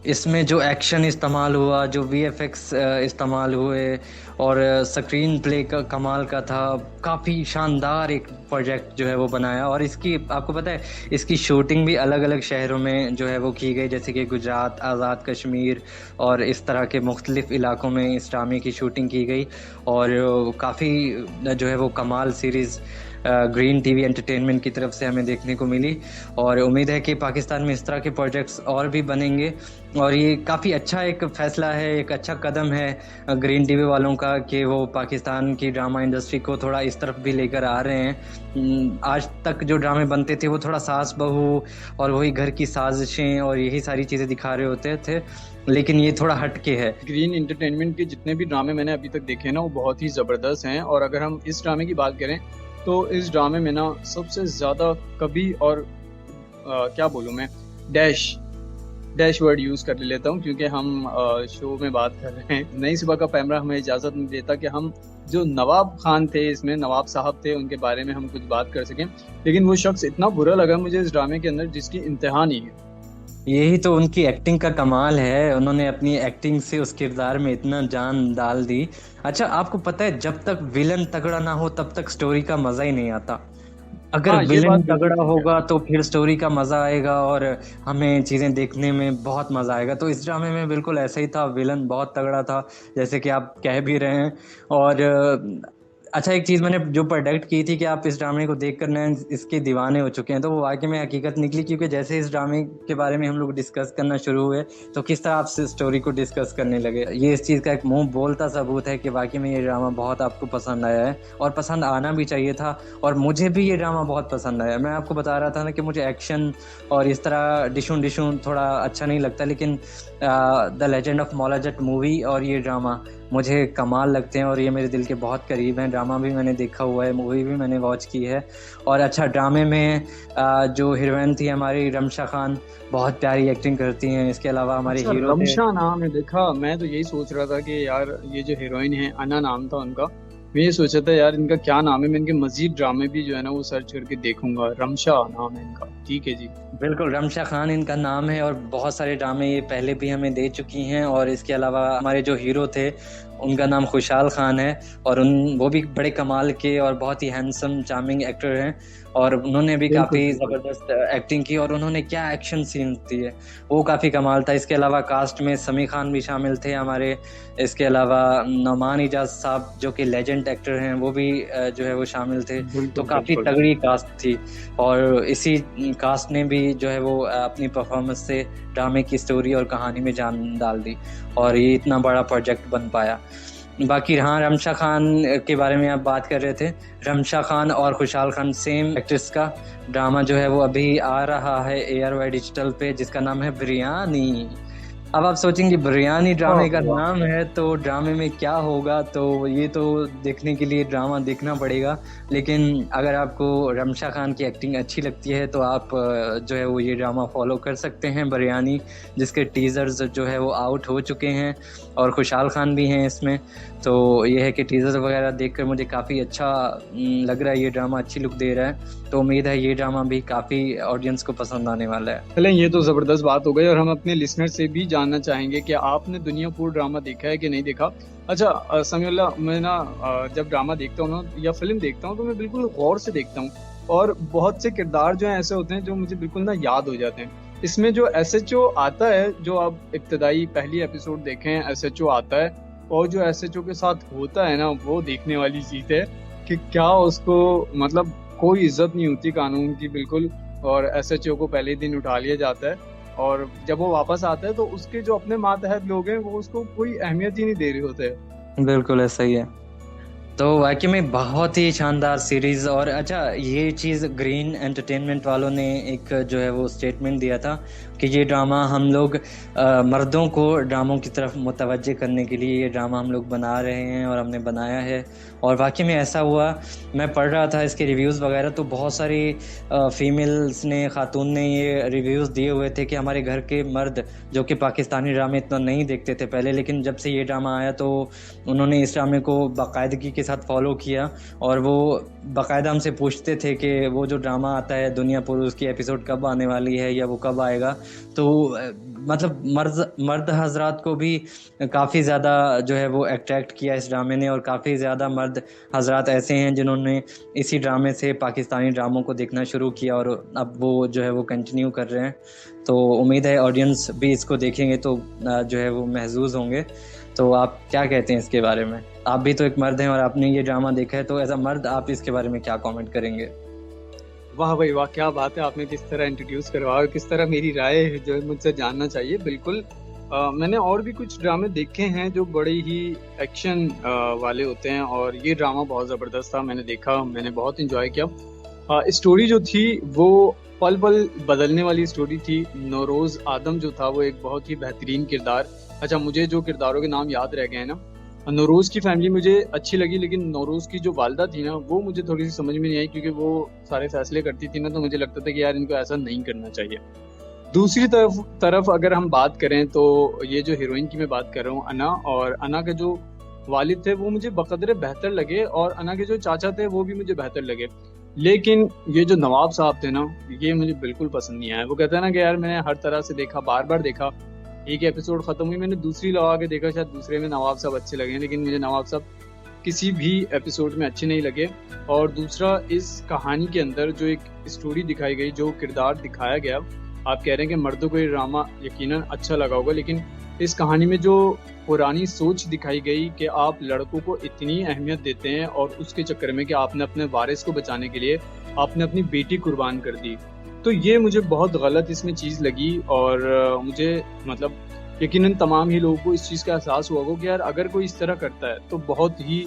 Speaker 1: इसमें जो एक्शन इस्तेमाल हुआ, जो वीएफएक्स इस्तेमाल हुए और स्क्रीन प्ले का कमाल का था। काफ़ी शानदार एक प्रोजेक्ट जो है वो बनाया। और इसकी आपको पता है, इसकी शूटिंग भी अलग अलग शहरों में जो है वो की गई, जैसे कि गुजरात, आज़ाद कश्मीर और इस तरह के मुख्तलिफ़ इलाकों में इस ड्रामे की शूटिंग की गई। और काफ़ी जो है वो कमाल सीरीज़ ग्रीन टीवी एंटरटेनमेंट की तरफ से हमें देखने को मिली। और उम्मीद है कि पाकिस्तान में इस तरह के प्रोजेक्ट्स और भी बनेंगे। और ये काफ़ी अच्छा एक फ़ैसला है, एक अच्छा कदम है ग्रीन टीवी वालों का कि वो पाकिस्तान की ड्रामा इंडस्ट्री को थोड़ा इस तरफ भी लेकर आ रहे हैं। आज तक जो ड्रामे बनते थे वो थोड़ा सास बहू और वही घर की साजिशें और यही सारी चीज़ें दिखा रहे होते थे, लेकिन ये थोड़ा हटके है।
Speaker 2: ग्रीन एंटरटेनमेंट के जितने भी ड्रामे मैंने अभी तक देखे ना वो बहुत ही ज़बरदस्त हैं। और अगर हम इस ड्रामे की बात करें तो इस ड्रामे में ना सबसे ज़्यादा कवि और क्या बोलूँ मैं, डैश वर्ड यूज़ कर लेता हूँ, क्योंकि हम शो में बात कर रहे हैं। नई सुबह का पैमरा हमें इजाज़त नहीं देता कि हम जो नवाब खान थे, इसमें नवाब साहब थे, उनके बारे में हम कुछ बात कर सकें। लेकिन वो शख्स इतना बुरा लगा मुझे इस ड्रामे के अंदर जिसकी इंतहा नहीं है।
Speaker 1: यही तो उनकी एक्टिंग का कमाल है, उन्होंने अपनी एक्टिंग से उस किरदार में इतना जान डाल दी। अच्छा, आपको पता है जब तक विलन तगड़ा ना हो तब तक स्टोरी का मजा ही नहीं आता। अगर
Speaker 2: हाँ, ये बात
Speaker 1: विलन
Speaker 2: बिल्कुल
Speaker 1: तगड़ा
Speaker 2: ठीक है।
Speaker 1: होगा तो फिर स्टोरी का मजा आएगा और हमें चीजें देखने में बहुत मजा आएगा। तो इस ड्रामे में बिल्कुल ऐसा ही था, विलन बहुत तगड़ा था जैसे कि आप कह भी रहे हैं। और अच्छा, एक चीज़ मैंने जो प्रोडक्ट की थी कि आप इस ड्रामे को देख कर न इसके दीवाने हो चुके हैं, तो वो वाकई में हकीकत निकली। क्योंकि जैसे इस ड्रामे के बारे में हम लोग डिस्कस करना शुरू हुए तो किस तरह आप स्टोरी को डिस्कस करने लगे। ये इस चीज़ का एक मुंह बोलता सबूत है कि वाकई में ये ड्रामा बहुत आपको पसंद आया है और पसंद आना भी चाहिए था। और मुझे भी ये ड्रामा बहुत पसंद आया। मैं आपको बता रहा था ना कि मुझे एक्शन और इस तरह डिशून थोड़ा अच्छा नहीं लगता, लेकिन the legend of Maula Jatt movie और ये ड्रामा मुझे कमाल लगते हैं और ये मेरे दिल के बहुत करीब हैं। ड्रामा भी मैंने देखा हुआ है, मूवी भी मैंने वॉच की है। और अच्छा, ड्रामे में जो हीरोइन थी हमारी रमशा खान, बहुत प्यारी एक्टिंग करती हैं। इसके अलावा हमारे
Speaker 2: अच्छा,
Speaker 1: हीरो थे।
Speaker 2: रमशा नाम है, देखा मैं तो यही सोच रहा था कि यार ये जो हीरोइन है, अना नाम था उनका, मैं ये सोचा था यार इनका क्या नाम है, मैं इनके मजीद ड्रामे भी जो है ना वो सर्च करके देखूंगा। रमशा नाम है इनका, ठीक है जी।
Speaker 1: बिल्कुल, रमशा खान इनका नाम है और बहुत सारे ड्रामे ये पहले भी हमें दे चुकी हैं। और इसके अलावा हमारे जो हीरो थे उनका नाम खुशहाल खान है और वो भी बड़े कमाल के और बहुत ही हैंडसम चार्मिंग एक्टर हैं। और उन्होंने भी
Speaker 2: बिल्कुल
Speaker 1: काफ़ी
Speaker 2: बिल्कुल।
Speaker 1: ज़बरदस्त एक्टिंग की और उन्होंने क्या एक्शन सीन दिए, वो काफ़ी कमाल था। इसके अलावा कास्ट में समी खान भी शामिल थे हमारे। इसके अलावा नौमान इजाज साहब जो कि लेजेंड एक्टर हैं, वो भी जो है वो शामिल थे। तो
Speaker 2: बिल्कुल
Speaker 1: काफ़ी
Speaker 2: बिल्कुल।
Speaker 1: तगड़ी कास्ट थी और इसी कास्ट ने भी जो है वो अपनी परफॉर्मेंस से ड्रामे की स्टोरी और कहानी में जान डाल दी और ये इतना बड़ा प्रोजेक्ट बन पाया। बाकी हाँ, रमशा खान के बारे में आप बात कर रहे थे। रमशा खान और खुशहाल खान सेम एक्ट्रेस का ड्रामा जो है वो अभी आ रहा है ARY डिजिटल पे, जिसका नाम है बिरयानी। अब आप सोचेंगे बिरयानी ड्रामे
Speaker 2: वाह
Speaker 1: का
Speaker 2: वाह।
Speaker 1: नाम है तो ड्रामे में क्या होगा, तो ये तो देखने के लिए ड्रामा देखना पड़ेगा। लेकिन अगर आपको रमशा खान की एक्टिंग अच्छी लगती है तो आप जो है वो ये ड्रामा फॉलो कर सकते हैं, बिरयानी, जिसके टीज़र्स जो है वो आउट हो चुके हैं और खुशहाल खान भी हैं इसमें। तो ये है कि टीज़र्स वगैरह देखकर मुझे काफ़ी अच्छा लग रहा है, ये ड्रामा अच्छी लुक दे रहा है। तो उम्मीद है ये ड्रामा भी काफ़ी ऑडियंस को पसंद आने वाला है।
Speaker 2: चलें, ये तो ज़बरदस्त बात हो गई और हम अपने लिसनर से भी जानना चाहेंगे कि आपने दुनियापुर ड्रामा देखा है कि नहीं देखा। अच्छा समीउल्लाह, मैं ना जब ड्रामा देखता हूँ ना या फिल्म देखता हूँ तो मैं बिल्कुल गौर से देखता हूँ और बहुत से किरदार जो हैं ऐसे होते हैं जो मुझे बिल्कुल ना याद हो जाते हैं। इसमें जो SHO आता है, जो आप इब्तदाई पहली एपिसोड देखें, SHO आता है और जो SHO के साथ होता है ना, वो देखने वाली चीज़ है कि क्या उसको, मतलब कोई इज्जत नहीं होती कानून की बिल्कुल। और SHO को पहले दिन उठा लिया जाता है और जब वो वापस आता है तो उसके जो अपने मातहत लोग हैं वो उसको कोई अहमियत ही नहीं दे रहे होते।
Speaker 1: बिल्कुल ऐसा ही है। तो वाकई में बहुत ही शानदार सीरीज़। और अच्छा, ये चीज़ ग्रीन एंटरटेनमेंट वालों ने एक जो है वो स्टेटमेंट दिया था कि ये ड्रामा हम लोग मर्दों को ड्रामों की तरफ मुतवज्जे करने के लिए ये ड्रामा हम लोग बना रहे हैं और हमने बनाया है। और वाकई में ऐसा हुआ। मैं पढ़ रहा था इसके रिव्यूज़ वगैरह, तो बहुत सारी फीमेल्स ने, खातून ने ये रिव्यूज़ दिए हुए थे कि हमारे घर के मर्द जो कि पाकिस्तानी ड्रामे इतना नहीं देखते थे पहले, लेकिन जब से ये ड्रामा आया तो उन्होंने इस ड्रामे को बाकायदगी के साथ फॉलो किया और वो बाकायदा हमसे पूछते थे कि वो जो ड्रामा आता है दुनियापुर, उसकी एपिसोड कब आने वाली है या वो कब आएगा। तो मतलब मर्द हजरात को भी काफ़ी ज़्यादा जो है वो अट्रैक्ट किया इस ड्रामे ने और काफ़ी ज़्यादा मर्द हजरात ऐसे हैं जिन्होंने इसी ड्रामे से पाकिस्तानी ड्रामों को देखना शुरू किया और अब वो जो है वो कंटिन्यू कर रहे हैं। तो उम्मीद है ऑडियंस भी इसको देखेंगे तो जो है वो महजूज होंगे। तो आप क्या कहते हैं इसके बारे में? आप भी तो एक मर्द हैं और आपने ये ड्रामा देखा है, तो एज अ मर्द आप इसके बारे में क्या कमेंट करेंगे?
Speaker 2: वाह भाई वाह, क्या बात है, आपने किस तरह इंट्रोड्यूस करवाया और किस तरह मेरी राय है जो है मुझसे जानना चाहिए। बिल्कुल। मैंने और भी कुछ ड्रामे देखे हैं जो बड़े ही एक्शन वाले होते हैं, और ये ड्रामा बहुत ज़बरदस्त था। मैंने देखा, मैंने बहुत इंजॉय किया। स्टोरी जो थी वो पल पल बदलने वाली स्टोरी थी। नौरोज आदम जो था वो एक बहुत ही बेहतरीन किरदार। अच्छा, मुझे जो किरदारों के नाम याद रह गए हैं ना, नौरोज की फैमिली मुझे अच्छी लगी, लेकिन नौरोज की जो वालदा थी ना वो मुझे थोड़ी सी समझ में नहीं आई, क्योंकि वो सारे फैसले करती थी ना, तो मुझे लगता था कि यार इनको ऐसा नहीं करना चाहिए। दूसरी तरफ अगर हम बात करें तो ये जो हीरोइन की मैं बात कर रहा हूँ, अना, और अना के जो वालिद थे वो मुझे बकदरे बेहतर लगे, और अना के जो चाचा थे वो भी मुझे बेहतर लगे। लेकिन ये जो नवाब साहब थे ना, ये मुझे बिल्कुल पसंद नहीं आया। वो कहते हैं ना कि यार मैंने हर तरह से देखा, बार बार देखा, एक एपिसोड खत्म हुई, मैंने दूसरी लगा के देखा, शायद दूसरे में नवाब साहब अच्छे लगे, लेकिन मुझे नवाब साहब किसी भी एपिसोड में अच्छे नहीं लगे। और दूसरा, इस कहानी के अंदर जो एक स्टोरी दिखाई गई, जो किरदार दिखाया गया, आप कह रहे हैं कि मर्दों को ये ड्रामा यकीनन अच्छा लगा होगा, लेकिन इस कहानी में जो पुरानी सोच दिखाई गई कि आप लड़कों को इतनी अहमियत देते हैं और उसके चक्कर में कि आपने अपने वारिस को बचाने के लिए आपने अपनी बेटी कुर्बान कर दी, तो ये मुझे बहुत गलत इसमें चीज़ लगी। और मुझे मतलब यकीनन तमाम ही लोगों को इस चीज़ का एहसास हुआ होगा कि यार अगर कोई इस तरह करता है तो बहुत ही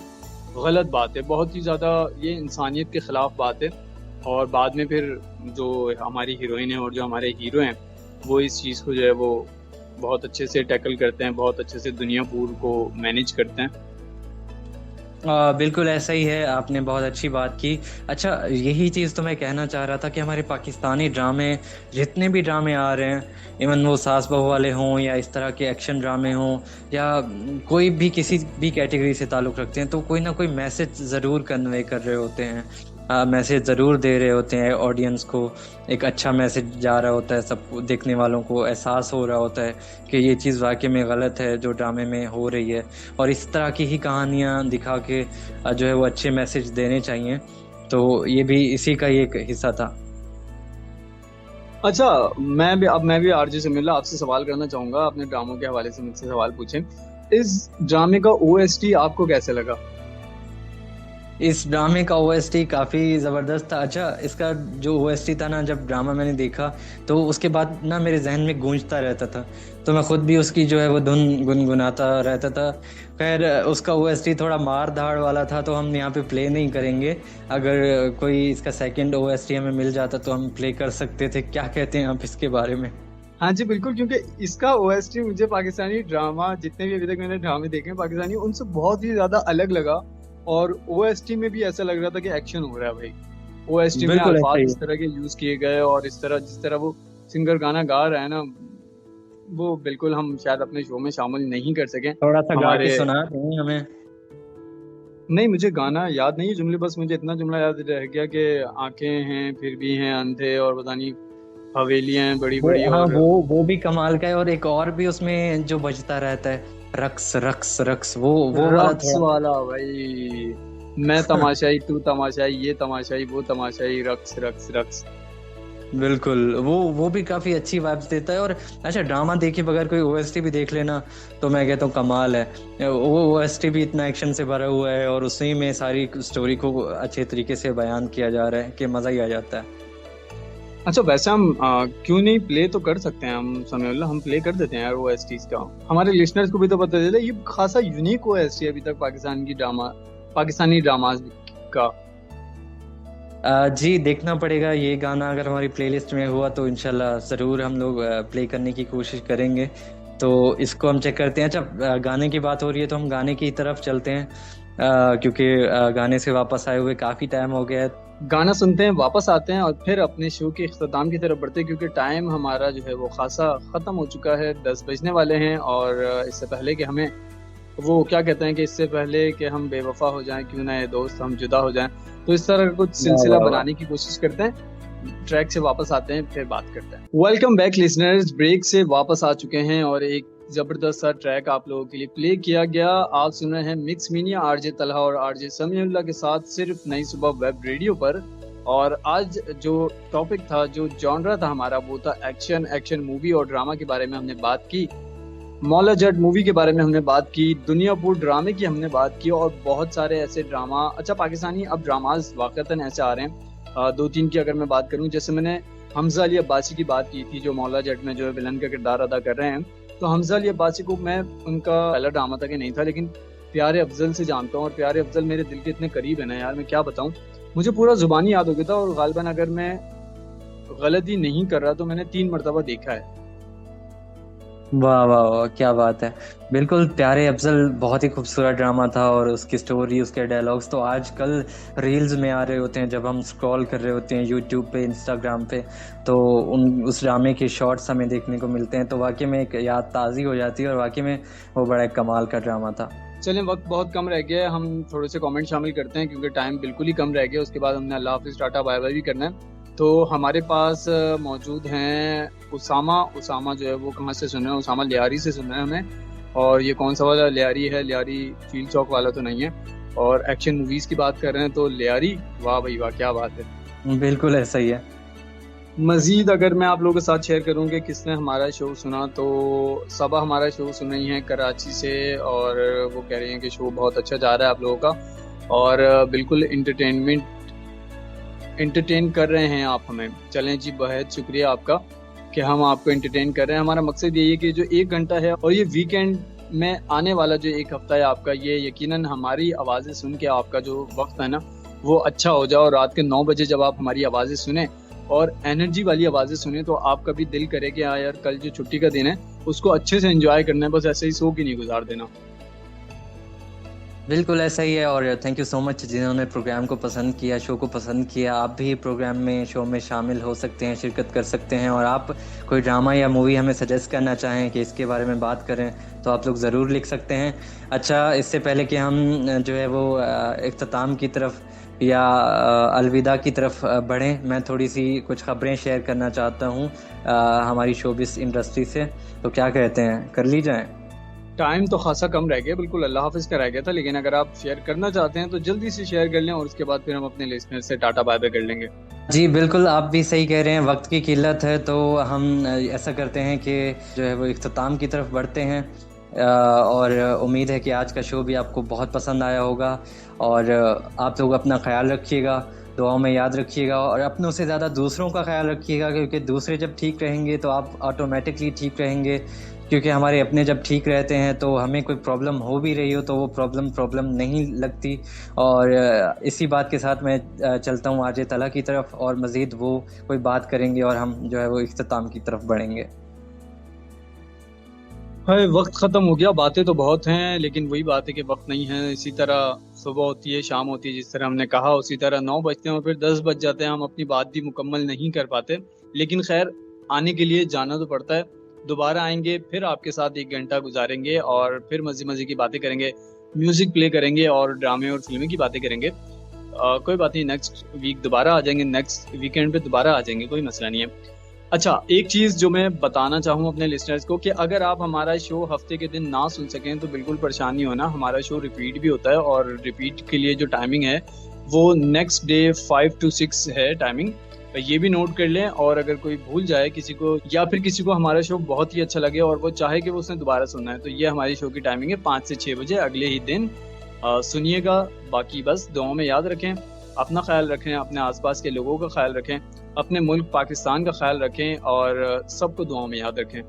Speaker 2: गलत बात है, बहुत ही ज़्यादा ये इंसानियत के ख़िलाफ़ बात है। और बाद में फिर जो हमारी हीरोइन है और जो हमारे हीरो हैं वो इस चीज़ को जो है वो बहुत अच्छे से टैकल करते हैं, बहुत अच्छे से दुनिया पूर को मैनेज करते हैं।
Speaker 1: बिल्कुल ऐसा ही है, आपने बहुत अच्छी बात की। अच्छा, यही चीज़ तो मैं कहना चाह रहा था कि हमारे पाकिस्तानी ड्रामे, जितने भी ड्रामे आ रहे हैं, इवन वो सास बहू वाले हों या इस तरह के एक्शन ड्रामे हों, या कोई भी किसी भी कैटेगरी से ताल्लुक़ रखते हैं, तो कोई ना कोई मैसेज ज़रूर कन्वे कर रहे होते हैं, मैसेज ज़रूर दे रहे होते हैं ऑडियंस को। एक अच्छा मैसेज जा रहा होता है, सब देखने वालों को एहसास हो रहा होता है कि ये चीज़ वाकई में गलत है जो ड्रामे में हो रही है, और इस तरह की ही कहानियाँ दिखा के जो है वो अच्छे मैसेज देने चाहिए। तो ये भी इसी का ही एक हिस्सा था।
Speaker 2: अच्छा, मैं भी आरजे समीउल्लाह आपसे सवाल करना चाहूंगा, अपने ड्रामों के हवाले से मुझसे सवाल पूछें। इस ड्रामे का ओएसटी आपको कैसे लगा?
Speaker 1: इस ड्रामे का ओएसटी काफ़ी ज़बरदस्त था। अच्छा, इसका जो ओएसटी था ना, जब ड्रामा मैंने देखा तो उसके बाद ना मेरे जहन में गूंजता रहता था, तो मैं खुद भी उसकी जो है वो धुन गुनगुनाता रहता था। खैर, उसका ओएसटी थोड़ा मार धाड़ वाला था, तो हम यहाँ पे प्ले नहीं करेंगे। अगर कोई इसका सेकंड ओएसटी हमें मिल जाता तो हम प्ले कर सकते थे। क्या कहते हैं आप इसके बारे में?
Speaker 2: हाँ जी बिल्कुल, क्योंकि इसका ओएसटी मुझे पाकिस्तानी ड्रामा, जितने भी अभी तक मैंने ड्रामे देखे हैं पाकिस्तानी, उनसे बहुत ही ज्यादा अलग लगा। और ओएसटी में भी ऐसा लग रहा था कि एक्शन हो रहा है भाई। ओएसटी में
Speaker 1: बिल्कुल ऐसा
Speaker 2: अल्फाज
Speaker 1: ही
Speaker 2: इस तरह के यूज किए गए, और इस तरह जिस तरह वो सिंगर गाना गा रहा है ना, वो बिल्कुल हम शायद अपने शो में शामिल नहीं कर सके
Speaker 1: थोड़ा सा गा के
Speaker 2: हमारे।
Speaker 1: सुना दें हमें।
Speaker 2: नहीं, मुझे गाना याद नहीं है जुमले, बस मुझे इतना जुमला याद रह गया कि आंखें हैं फिर भी हैं अंधे, और पता नहीं हवेलियां हैं बड़ी
Speaker 1: वो,
Speaker 2: बड़ी,
Speaker 1: हाँ,
Speaker 2: और
Speaker 1: वो भी कमाल का है। और एक और भी उसमें जो बजता रहता है, रक्स रक्स रक्स, वो वाला
Speaker 2: रक्स
Speaker 1: थोड़ा।
Speaker 2: वाला भाई। मैं तमाशाई, तू तमाशाई, ये तमाशाई, वो तमाशाई, रक्स रक्स रक्स।
Speaker 1: बिल्कुल, वो भी काफी अच्छी वाइब्स देता है। और अच्छा, ड्रामा देखे बगैर कोई ओएसटी भी देख लेना तो मैं कहता हूँ कमाल है। वो ओएसटी भी इतना एक्शन से भरा हुआ है, और उसी में सारी स्टोरी को अच्छे तरीके से बयान किया जा रहा है कि मजा ही आ जाता है।
Speaker 2: अच्छा, वैसे हम क्यों नहीं प्ले तो कर सकते हैं, हम समीउल्लाह हम प्ले कर देते हैं यार ओएसटीज का, हमारे लिसनर्स को भी तो पता चले। ये खासा यूनिक ओएसटी अभी तक पाकिस्तानी ड्रामास का।
Speaker 1: जी, देखना पड़ेगा। ये गाना अगर हमारी प्लेलिस्ट में हुआ तो इंशाल्लाह ज़रूर हम लोग प्ले करने की कोशिश करेंगे। तो इसको हम चेक करते हैं। अच्छा, गाने की बात हो रही है तो हम गाने की तरफ चलते हैं, क्योंकि गाने से वापस आए हुए काफ़ी टाइम हो गया है।
Speaker 2: गाना सुनते हैं, वापस आते हैं, और फिर अपने शो के इख्तिताम की तरफ बढ़ते हैं, क्योंकि टाइम हमारा जो है वो खासा ख़त्म हो चुका है, 10 बजने वाले हैं। और इससे पहले कि हमें वो क्या कहते हैं कि इससे पहले कि हम बेवफा हो जाएं, क्यों ना ये दोस्त हम जुदा हो जाएं, तो इस तरह का कुछ सिलसिला बनाने की कोशिश करते हैं। ट्रैक से वापस आते हैं, फिर बात करते हैं। वेलकम बैक लिसनर्स, ब्रेक से वापस आ चुके हैं, और एक जबरदस्त सा ट्रैक आप लोगों के लिए प्ले किया गया। आप सुन रहे हैं मिक्स मीनिया, आरजे तलहा और आरजे समीउल्लाह के साथ, सिर्फ नई सुबह वेब रेडियो पर। और आज जो टॉपिक था, जो जॉनरा था हमारा, वो था एक्शन मूवी और ड्रामा के बारे में हमने बात की। मौला जट मूवी के बारे में हमने बात की, दुनियापुर ड्रामे की हमने बात की, और बहुत सारे ऐसे ड्रामा, अच्छा पाकिस्तानी अब ड्रामाज वाकईतन ऐसे आ रहे हैं। दो तीन की अगर मैं बात करूं, जैसे मैंने हमजा अली अब्बासी की बात की थी, जो मौला जट में जो है विलन का किरदार अदा कर रहे हैं। तो हमजा अली अब्बासी को मैं उनका पहला ड्रामा था कि नहीं था, लेकिन प्यारे अफजल से जानता हूँ, और प्यारे अफजल मेरे दिल के इतने करीब है ना यार, मैं क्या बताऊँ। मुझे पूरा जुबानी याद हो गया था, और गालिबन अगर मैं गलती नहीं कर रहा तो मैंने 3 मरतबा देखा है।
Speaker 1: वाह वाह वाह, क्या बात है। बिल्कुल, प्यारे अफजल बहुत ही खूबसूरत ड्रामा था, और उसकी स्टोरी, उसके डायलॉग्स तो आजकल रील्स में आ रहे होते हैं जब हम स्क्रॉल कर रहे होते हैं यूट्यूब पे, इंस्टाग्राम पे, तो उस ड्रामे के शॉर्ट्स हमें देखने को मिलते हैं, तो वाकई में एक याद ताज़ी हो जाती है, और वाकई में वो बड़ा कमाल का ड्रामा था।
Speaker 2: चलें, वक्त बहुत कम रह गया है, हम थोड़े से कमेंट शामिल करते हैं क्योंकि टाइम बिल्कुल ही कम रह गया। उसके बाद हमने अल्लाह हाफिज़ टाटा बाय बाय भी करना है। तो हमारे पास मौजूद हैं उसामा जो है वो कहाँ से सुन रहे हैं? उसामा लियारी से सुन रहे हैं हमें। और ये कौन सा वाला लियारी है? लियारी फील चौक वाला तो नहीं है। और एक्शन मूवीज़ की बात कर रहे हैं तो लियारी, वाह भाई वाह, क्या बात है।
Speaker 1: बिल्कुल ऐसा ही है।
Speaker 2: मजीद अगर मैं आप लोगों के साथ शेयर करूं कि किसने हमारा शो सुना, तो सबा हमारा शो सुन रही हैं कराची से, और वो कह रही हैं कि शो बहुत अच्छा जा रहा है आप लोगों का, और बिल्कुल एंटरटेन कर रहे हैं आप हमें। चलें जी, बहुत शुक्रिया आपका कि हम आपको एंटरटेन कर रहे हैं। हमारा मकसद यही है कि जो 1 घंटा है और ये वीकेंड में आने वाला जो 1 हफ्ता है आपका, ये यकीनन हमारी आवाज़ें सुन के आपका जो वक्त है ना वो अच्छा हो जाए, और रात के 9 बजे जब आप हमारी आवाज़ें सुने और एनर्जी वाली आवाज़ें सुने, तो आपका भी दिल करे कि हाँ यार, कल जो छुट्टी का दिन है उसको अच्छे से एंजॉय करना है, बस ऐसे ही सो के नहीं गुजार देना।
Speaker 1: बिल्कुल ऐसा ही है, और थैंक यू सो मच जिन्होंने प्रोग्राम को पसंद किया, शो को पसंद किया। आप भी प्रोग्राम में, शो में शामिल हो सकते हैं, शिरकत कर सकते हैं, और आप कोई ड्रामा या मूवी हमें सजेस्ट करना चाहें कि इसके बारे में बात करें, तो आप लोग ज़रूर लिख सकते हैं। अच्छा, इससे पहले कि हम जो है वो इख्तिताम की तरफ या अलविदा की तरफ बढ़ें, मैं थोड़ी सी कुछ ख़बरें शेयर करना चाहता हूँ हमारी शोबिस इंडस्ट्री से। तो क्या कहते हैं, कर ली जाएँ?
Speaker 2: टाइम तो खासा कम रह गया, बिल्कुल अल्लाह हाफिज़ का रह गया था, लेकिन अगर आप शेयर करना चाहते हैं तो जल्दी से शेयर कर लें, और उसके बाद फिर हम अपने लिसनर से टाटा बाय बाय कर लेंगे।
Speaker 1: जी बिल्कुल, आप भी सही कह रहे हैं, वक्त की किल्लत है, तो हम ऐसा करते हैं कि जो है वो इख्तिताम की तरफ बढ़ते हैं। और उम्मीद है कि आज का शो भी आपको बहुत पसंद आया होगा, और आप लोग अपना ख्याल रखिएगा, दुआओं में याद रखिएगा, और अपनों से ज़्यादा दूसरों का ख्याल रखिएगा, क्योंकि दूसरे जब ठीक रहेंगे तो आप ऑटोमेटिकली ठीक रहेंगे, क्योंकि हमारे अपने जब ठीक रहते हैं तो हमें कोई प्रॉब्लम हो भी रही हो तो वो प्रॉब्लम नहीं लगती। और इसी बात के साथ मैं चलता हूँ आरजे तला की तरफ, और मज़ीद वो कोई बात करेंगे और हम जो है वो इख्तिताम की तरफ बढ़ेंगे।
Speaker 2: हाय, वक्त ख़त्म हो गया, बातें तो बहुत हैं लेकिन वही बात है कि वक्त नहीं है। इसी तरह सुबह होती है, शाम होती है, जिस तरह हमने कहा, उसी तरह 9 बजते हैं और फिर 10 बज जाते हैं, हम अपनी बात भी मुकम्मल नहीं कर पाते। लेकिन खैर, आने के लिए जाना तो पड़ता है। दोबारा आएंगे, फिर आपके साथ 1 घंटा गुजारेंगे, और फिर मज़े मज़े की बातें करेंगे, म्यूज़िक प्ले करेंगे, और ड्रामे और फिल्में की बातें करेंगे। कोई बात नहीं, नेक्स्ट वीक दोबारा आ जाएंगे, नेक्स्ट वीकेंड पे दोबारा आ जाएंगे, कोई मसला नहीं है। अच्छा, एक चीज़ जो मैं बताना चाहूँ अपने लिसनर्स को, कि अगर आप हमारा शो हफ्ते के दिन ना सुन सकें तो बिल्कुल परेशान नहीं होना, हमारा शो रिपीट भी होता है, और रिपीट के लिए जो टाइमिंग है वो नेक्स्ट डे 5 to 6 है टाइमिंग, ये भी नोट कर लें। और अगर कोई भूल जाए किसी को, या फिर किसी को हमारा शो बहुत ही अच्छा लगे और वो चाहे कि वो उसने दोबारा सुनना है, तो ये हमारी शो की टाइमिंग है 5 से 6 बजे अगले ही दिन। सुनिएगा। बाकी बस दुआओं में याद रखें, अपना ख्याल रखें, अपने आसपास के लोगों का ख्याल रखें, अपने मुल्क पाकिस्तान का ख्याल रखें, और सबको दुआओं में याद रखें।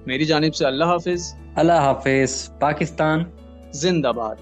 Speaker 2: मेरी जानिब से अल्लाह हाफिज़।
Speaker 1: अल्लाह हाफिज़। पाकिस्तान
Speaker 2: जिंदाबाद।